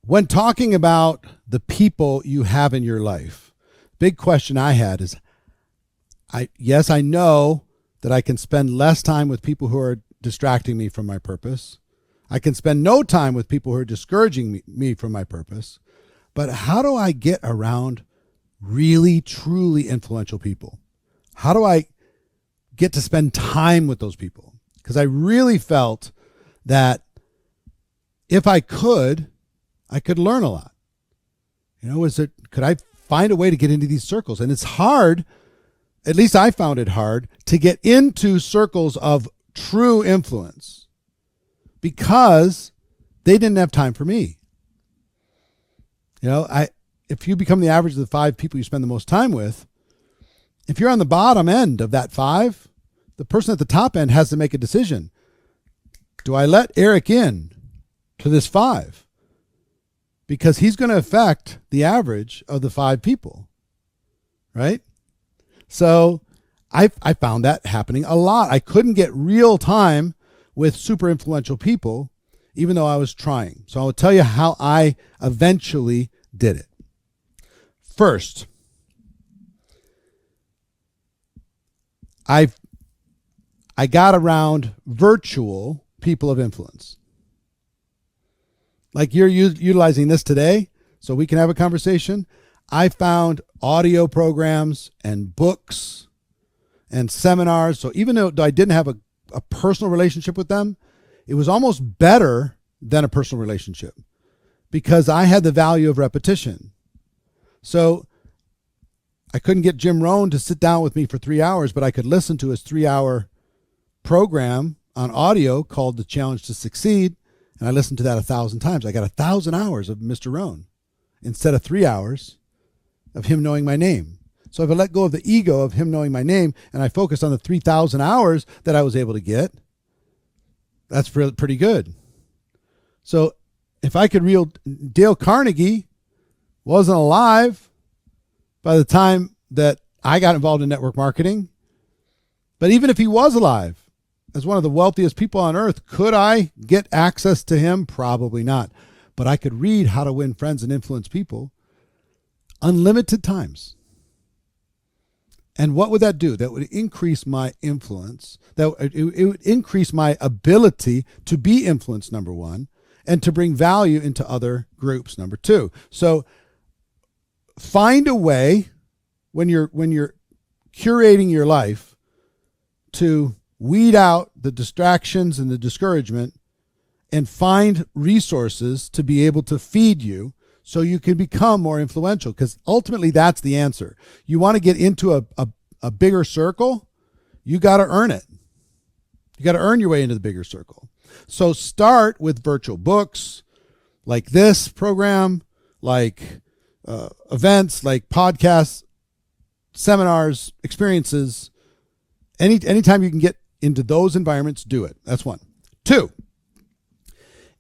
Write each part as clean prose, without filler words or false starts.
When talking about the people you have in your life, big question I had is, I know that I can spend less time with people who are distracting me from my purpose. I can spend no time with people who are discouraging me from my purpose. But how do I get around really, truly influential people? How do I get to spend time with those people? Because I really felt that if I could learn a lot. Could I find a way to get into these circles? And it's hard, at least I found it hard, to get into circles of true influence because they didn't have time for me. If you become the average of the 5 people you spend the most time with, if you're on the bottom end of that 5, the person at the top end has to make a decision. Do I let Eric in to this 5? Because he's going to affect the average of the 5 people, right? So I found that happening a lot. I couldn't get real time with super influential people, even though I was trying. So I'll tell you how I eventually did it. First, I got around virtual people of influence. Like you're utilizing this today so we can have a conversation. I found audio programs and books and seminars. So even though I didn't have a personal relationship with them, it was almost better than a personal relationship because I had the value of repetition. So I couldn't get Jim Rohn to sit down with me for 3 hours, but I could listen to his 3-hour program on audio called The Challenge to Succeed. And I listened to that 1,000 times. I got 1,000 hours of Mr. Rohn instead of 3 hours of him knowing my name. So if I let go of the ego of him knowing my name and I focus on the 3,000 hours that I was able to get, that's pretty good. So if I could reel, Dale Carnegie wasn't alive by the time that I got involved in network marketing. But even if he was alive, as one of the wealthiest people on earth, could I get access to him? Probably not. But I could read How to Win Friends and Influence People unlimited times. And what would that do? That would increase my influence. It would increase my ability to be influenced, number one, and to bring value into other groups, number two. So find a way when you're curating your life to weed out the distractions and the discouragement and find resources to be able to feed you so you can become more influential, because ultimately that's the answer. You want to get into a bigger circle, you got to earn it. You got to earn your way into the bigger circle. So start with virtual books like this program, like events, like podcasts, seminars, experiences. Anytime you can get into those environments, do it. That's one. Two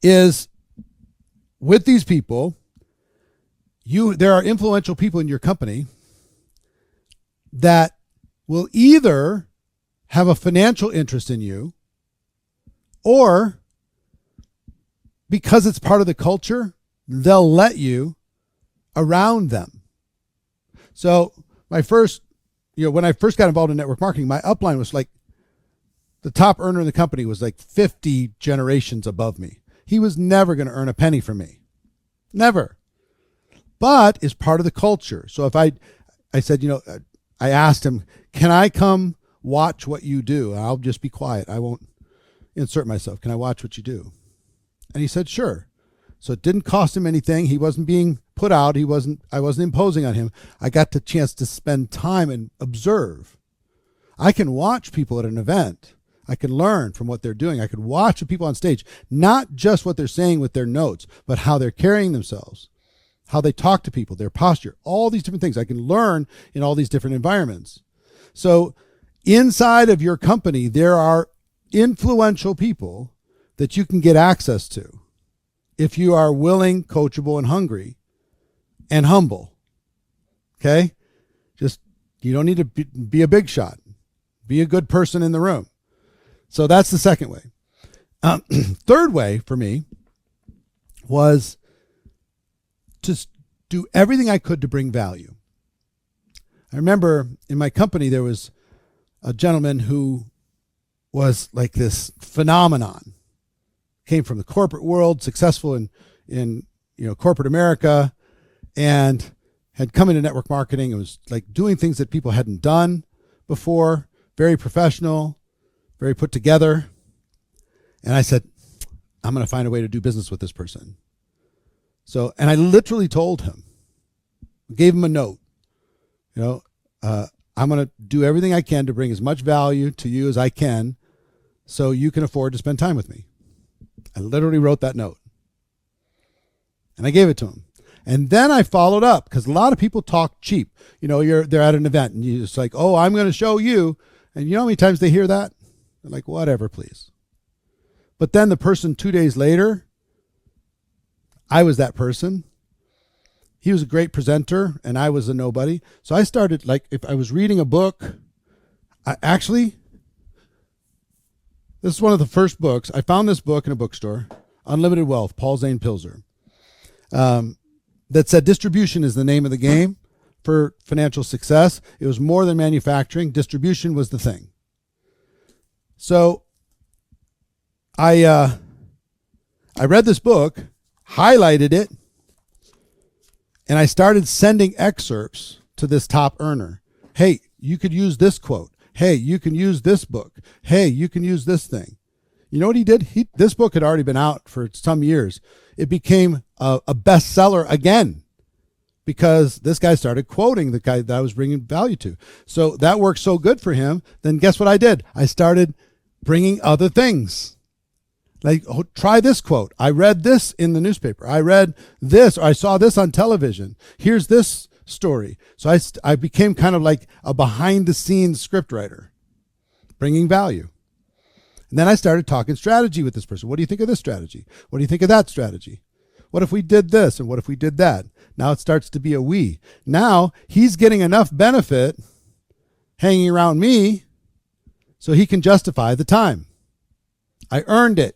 is with these people, there are influential people in your company that will either have a financial interest in you or because it's part of the culture, they'll let you around them. So when I first got involved in network marketing, my upline was like, the top earner in the company was like 50 generations above me. He was never going to earn a penny from me. Never. But it's part of the culture. So if I said, I asked him, can I come watch what you do? I'll just be quiet. I won't insert myself. Can I watch what you do? And he said, sure. So it didn't cost him anything. He wasn't being put out. I wasn't imposing on him. I got the chance to spend time and observe. I can watch people at an event. I can learn from what they're doing. I could watch the people on stage, not just what they're saying with their notes, but how they're carrying themselves, how they talk to people, their posture, all these different things. I can learn in all these different environments. So inside of your company, there are influential people that you can get access to if you are willing, coachable, and hungry and humble. Okay? You don't need to be a big shot. Be a good person in the room. So that's the second way. Third way for me was to do everything I could to bring value. I remember in my company, there was a gentleman who was like this phenomenon. Came from the corporate world, successful in corporate America, and had come into network marketing and was like doing things that people hadn't done before. Very professional, very put together. And I said, I'm going to find a way to do business with this person. So, and I literally told him, gave him a note, I'm going to do everything I can to bring as much value to you as I can so you can afford to spend time with me. I literally wrote that note. And I gave it to him. And then I followed up because a lot of people talk cheap. They're at an event and you're just like, oh, I'm going to show you. And you know how many times they hear that? They're like, whatever, please. But then the person 2 days later, I was that person. He was a great presenter and I was a nobody. So I started, like, if I was reading a book, this is one of the first books. I found this book in a bookstore, Unlimited Wealth, Paul Zane Pilzer, that said distribution is the name of the game for financial success. It was more than manufacturing. Distribution was the thing. So I read this book, highlighted it, and I started sending excerpts to this top earner. Hey, you could use this quote. Hey, you can use this book. Hey, you can use this thing. You know what he did? This book had already been out for some years. It became a bestseller again because this guy started quoting the guy that I was bringing value to. So that worked so good for him. Then guess what I did? I started bringing other things. Like, oh, try this quote. I read this in the newspaper. I read this, or I saw this on television. Here's this story. So I became kind of like a behind-the-scenes scriptwriter, bringing value. And then I started talking strategy with this person. What do you think of this strategy? What do you think of that strategy? What if we did this, and what if we did that? Now it starts to be a we. Now he's getting enough benefit hanging around me so he can justify the time. I earned it.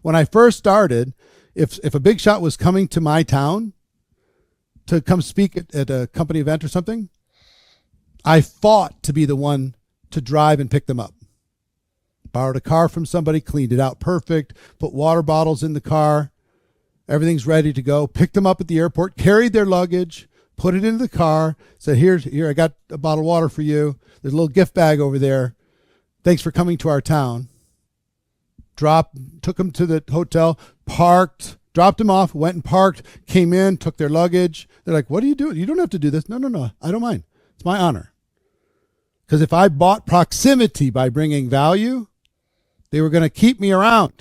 When I first started, if a big shot was coming to my town to come speak at a company event or something, I fought to be the one to drive and pick them up. Borrowed a car from somebody, cleaned it out perfect, put water bottles in the car, everything's ready to go, picked them up at the airport, carried their luggage, put it into the car, said, here, I got a bottle of water for you. There's a little gift bag over there. Thanks for coming to our town. Took them to the hotel, parked, dropped them off, went and parked, came in, took their luggage. They're like, what are you doing? You don't have to do this. No, I don't mind. It's my honor. Because if I bought proximity by bringing value, they were going to keep me around.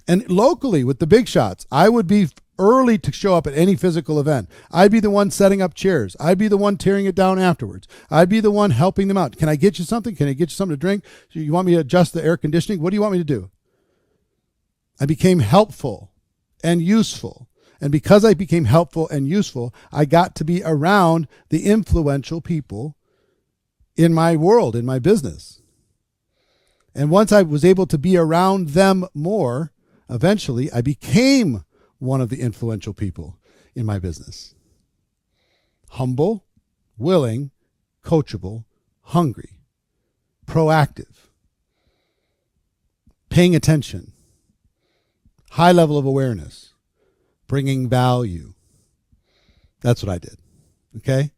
And locally with the big shots, I would be early to show up at any physical event. I'd be the one setting up chairs. I'd be the one tearing it down afterwards. I'd be the one helping them out. Can I get you something? Can I get you something to drink? You want me to adjust the air conditioning? What do you want me to do? I became helpful and useful. And because I became helpful and useful, I got to be around the influential people in my world, in my business. And once I was able to be around them more, eventually I became one of the influential people in my business. Humble, willing, coachable, hungry, proactive, paying attention, high level of awareness, bringing value. That's what I did. Okay?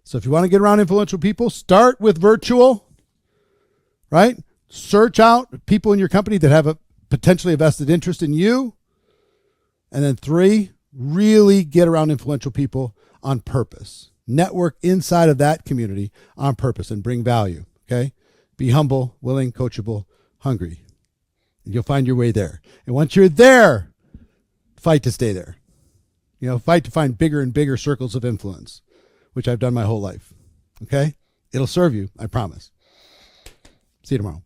So if you want to get around influential people, start with virtual, right? Search out people in your company that have a potentially a vested interest in you. And then 3, really get around influential people on purpose. Network inside of that community on purpose and bring value, okay? Be humble, willing, coachable, hungry. And you'll find your way there. And once you're there, fight to stay there. Fight to find bigger and bigger circles of influence, which I've done my whole life, okay? It'll serve you, I promise. See you tomorrow.